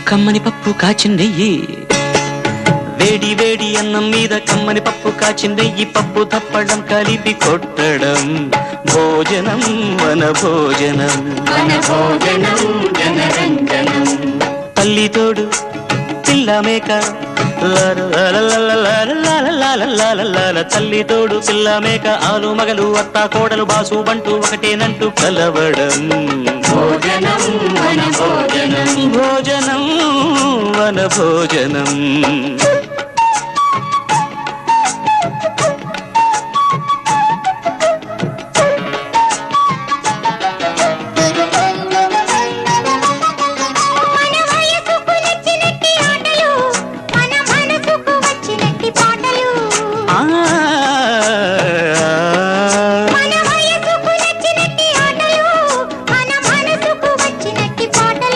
కమ్మని పప్పు కాచిందెయ్యి వేడి వేడి అన్నం మీద కమ్మని పప్పు కాచిందెయ్యి పప్పు తప్పడం కలిపి కొట్టడం భోజనం మన భోజనం తల్లి తోడు పిల్ల మేక తల్లి తోడు పిల్ల మేక ఆలు మగలు అత్త కోడలు బాసు బంటూ ఒకటేనంటూ కలవడం భోజనం వన భోజనం